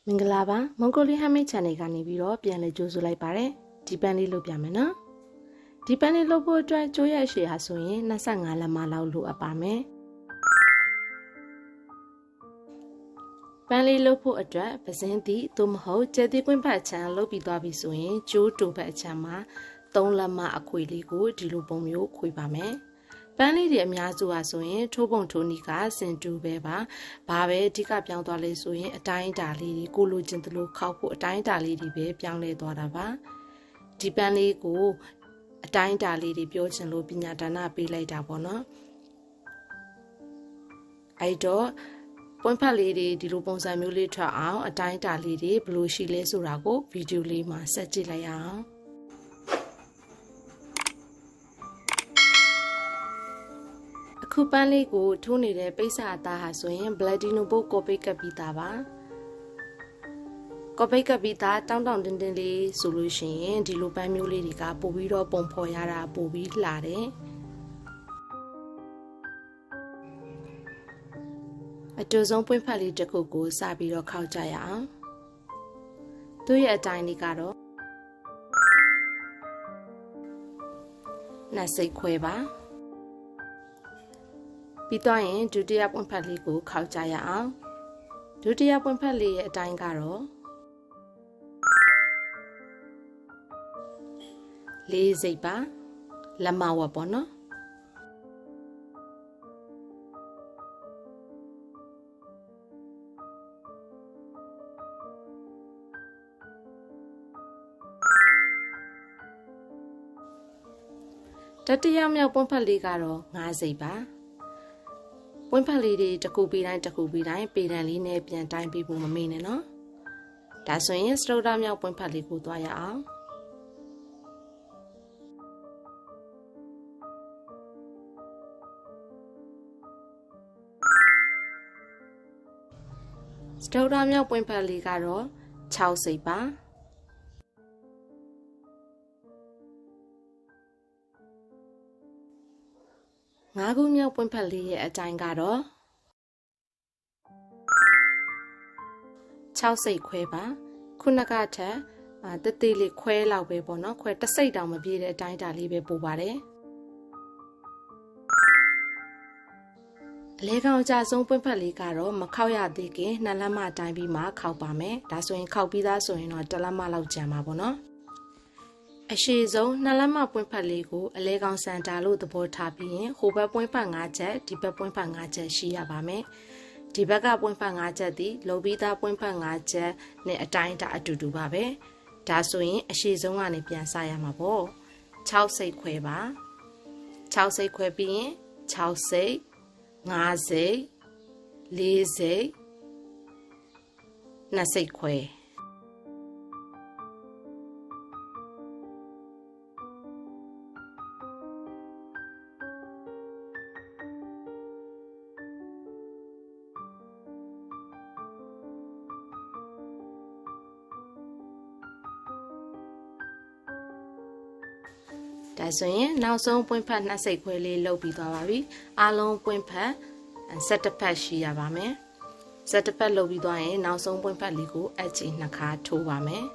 မင်္ဂလာပါမွန်ဂိုလီဟာမစ် channel ကနေပြီးတော့ပြန်လည်ကြိုဆိုလိုက်ပါတယ်ဒီပန်းလေးလုပ်ပြမယ်နော်ဒီပန်းလေးလုပ်ဖို့အတွက်ကြိုးရရှည်ဟာဆိုရင်25လက်မလောက်လိုအပ်ပါမယ်ပန်းလေးလုပ်ဖို့အတွက်ပစင်းသည့်သို့မဟုတ်ကျဲသည့်ကွင်းဖက်ချမ်းလုပ်ပြီးသွားပြီဆိုရင်ကျိုးတူဖက်ချမ်းမှာ3လက်မအခွေလေးကိုဒီလိုပုံမျိုးခွေပါမယ်ပန်းလေးတွေအများစုဟာဆိုရင်ထိုးပုံထိုးနီးကစင်တူပဲပါဘာပဲအဓိကပြောင်းသွားလဲဆိုရင်အတိုင်းအတာလေးတွေကိုလိုချင်သလိုခောက်ဖို့အတိုင်းအတာလေးတွေပဲပြောင်းလဲသွားတာပါဒီပန်းလေးကိုအတိုင်းအတာလေးတွေပြောချင်လို့ပညာဒါနပေးလိုက်တာပေါ့နော်အဲ့တော့ပွင့်ဖက်လေးတွေဒီလိုပုံစံမျိုးလေးထွက်အောင်အတိုင်းအတာလေးတွေဘယ်လိုရှိလဲဆိုတာကိုဗီဒီယိုလေးမှာဆက်ကြည့်လိုက်ရအောင်ခုပန်းလေးကိုထိုးနေတဲ့ပိတ်စာအသားဟာဆိုရင် Bladino ဘုတ်ကော်ပိတ်ကပ်ပြီးသားပါကော်ပိတ်ကပ်ပြီးသားတောင်းတောင်းတင်းတင်းလေးဆိုလို့ရှိရင်ဒီလိုပန်းမျိုးလေးတွေကပို့ပြီးတော့ပုံဖော်ရတာပို့ပြီးလှတယ်အတူဆုံးပွင့်ဖက်လေးတစ်ခုကိုစပြီးတော့ခောက်ကြရအောင်သူ့ရဲ့အတိုင်းလေးကတော့နှစိတ်ခွဲပါပြီးတော့ရင်ဒုတိယပွင့်ဖက်လေးကိုခောက်ကြရအောင်ဒုတိယပွင့်ဖက်လေးရဲ့အတိုင်းကတော့4စိတ်ပါလက်မဝက်ပေါ့နော်တတိယမြောက်ပွင့်ဖက်လေးကတော့5စိတ်ပါပွင့်ဖက်လေးတွေတစ်ခုပြီးတိုင်းတစ်ခုပြီးတိုင်းပေတံလေးနဲ့ပြန်တိုင်းပြီးဖို့မမေ့နဲ့နော်ဒါဆိုရင်စတုဒ္ဓမြောက်ပွင့်ဖက်လေးကိုသွားရအောင်စတုဒ္ဓမြောက်ပွင့်ဖက်လေးကတော့6စိတ်ပါ5ခုမြောက်ပွင့်ဖက်လေးရဲ့အတိုင်းကတော့6စိတ်ခွဲပါခုနကထက်တတိလေးခွဲလောက်ပဲပေါ့နော်ခွဲတစ်စိတ်တောင်မပြည့်တဲ့အတိုင်းတာလေးပဲပို့ပါတယ်အလဲကောင်အကြဆုံးပွင့်ဖက်လေးကတော့မခောက်ရသေးခင်2လက်မတိုင်းပြီးမှခောက်ပါမယ်ဒါဆိုရင်ခောက်ပြီးသားဆိုရင်တော့1လက်မလောက်ကျန်ပါပေါ့နော်အရှိဆုံး2လက်မပွင့်ဖက်လေးကိုအလဲကောင်စံတာလို့သဘောထားပြီးရင်ဟိုဘက်ပွင့်ဖက်5ချက်ဒီဘက်ပွင့်ဖက်5ချက်ရှိရပါမယ်ဒီဘက်ကပွင့်ဖက်5ချက်သည်လုံပြီးသားပွင့်ဖက်5ချက်နဲ့အတိုင်းတာအတူတူပါပဲဒါဆိုရင်အရှိဆုံးကနေပြန်စရမှာပေါ့6စိတ်ခွဲပါ6စိတ်ခွဲပြီးရင်6စိတ်5စိတ်4စိတ်2စိတ်ခွဲဒါဆိုရင်နောက်ဆုံးပွင့်ဖက်2စိတ်ခွဲလေးလုပ်ပြီးသွားပါပြီအားလုံးပွင့်ဖက်7ဖက်ရှိရပါမယ်7ဖက်လုပ်ပြီးသွားရင်နောက်ဆုံးပွင့်ဖက်လေးကိုအချီ2ခါထိုးပါမယ်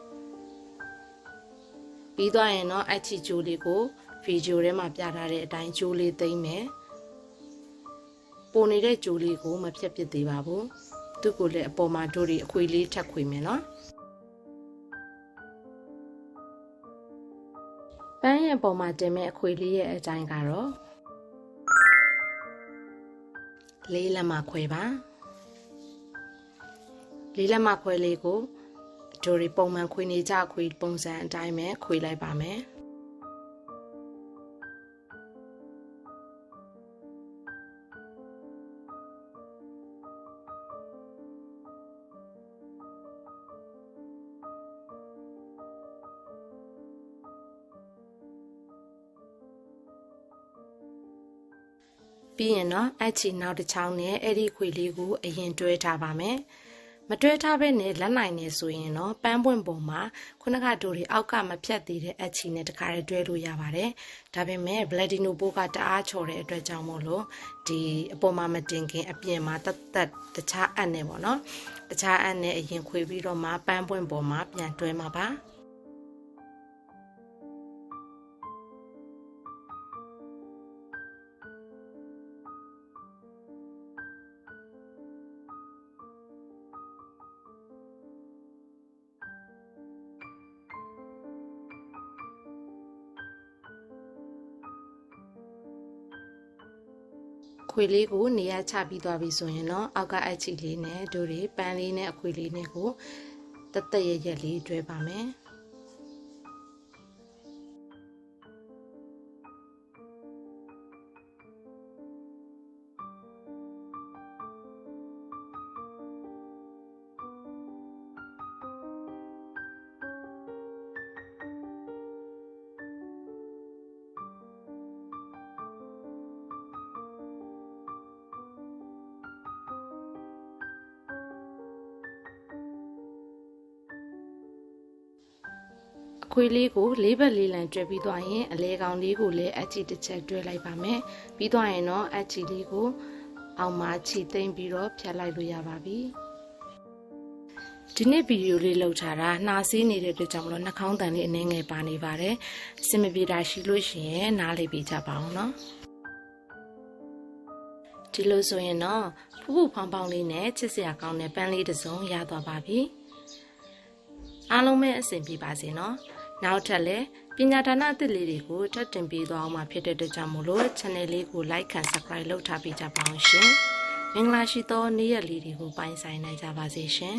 ပြီးသွားရင်တော့အချီကျိုးလေးကိုဗီဒီယိုထဲမှာပြထားတဲ့အတိုင်းကျိုးလေးသိမ်းမယ်ပိုနေတဲ့ကျိုးလေးကိုမဖြတ်ပစ်သေးပါဘူးသူ့ကိုလည်းအပေါ်မှာတို့တွေအခွေလေးထပ်ခွေမယ်နော်ပန်းရဲ့ပုံမှာတင်မဲ့အခွေလေးရဲ့အတိုင်းကတော့4လက်မခွဲပါ4လက်မခွဲလေးကိုတို့တွေပုံမှန်ခွေနေကြခွေပုံစံအတိုင်းပဲခွေလိုက်ပါမယ်ပြီးရင်တော့အချီနောက်တစ်ချောင်းနဲ့အဲ့ဒီခွေလေးကိုအရင်တွဲထားပါမယ် မတွဲထားပဲနဲ့လက်နိုင်နေဆိုရင်တော့ပန်းပွင့်ပုံမှာခုနကတို့တွေအောက်ကမဖြတ်သေးတဲ့အချီနဲ့တခါတည်းတွဲလို့ရပါတယ်ဒါပေမဲ့ Bladino ပိုးကတအားချော်တဲ့အတွက်ကြောင့်မို့လို့ဒီအပေါ်မှာမတင်ခင်အပြင်မှာတက်တခြားအပ်နေပေါ့နော်တခြားအပ်နဲ့အရင်ခွေပြီးတော့မှပန်းပွင့်ပုံမှာပြန်တွဲမှာပါခွေလေးကိုနေရာချပြီးသွားပြီဆိုရင်တော့အောက်ကအချီလေးနဲ့တို့တွေပန်းလေးနဲ့အခွေလေးနဲ့ကိုတက်ရလေးတွဲပါမယ်အခွေလေးကို၄ဘက်၄လံတွဲပြီးသွားရင်အလဲကောင်လေးကိုလည်းအချီတစ်ချက်တွဲလိုက်ပါမယ်ပြီးသွားရင်တော့အချီလေးကိုအောက်မှာချီသိမ့်ပြီးတော့ဖြတ်လိုက်လို့ရပါပြီဒီနေ့ဗီဒီယိုလေးလောက်ထားတာနှာစေးနေတဲ့အတွက်ကြောင့်မလို့နှာခေါင်းတန်လေးအနည်းငယ်ပါနေပါတယ်အဆင်မပြေတာရှိလို့ရှိရင်နားလေးပေးကြပါအောင်နော်ဒီလိုဆိုရင်တော့ဖူးဖူးဖောင်းဖောင်းလေးနဲ့ချစ်စရာကောင်းတဲ့ပန်းလေးတစ်စုံရသွားပါပြီအားလုံးပဲအဆင်ပြေပါစေနော်နောက်ထပ်လည်းပညာဒါနအသစ်လေးတွေကိုထပ်တင်ပေးသွားအောင်မှာဖြစ်တဲ့အတွက်ကြောင့်မို့လို့ channel လေးကို like and subscribe လုပ်ထားပေးကြပါအောင်ရှင်မင်္ဂလာရှိသောနေ့ရက်လေးတွေကိုပိုင်ဆိုင်နိုင်ကြပါစေရှင်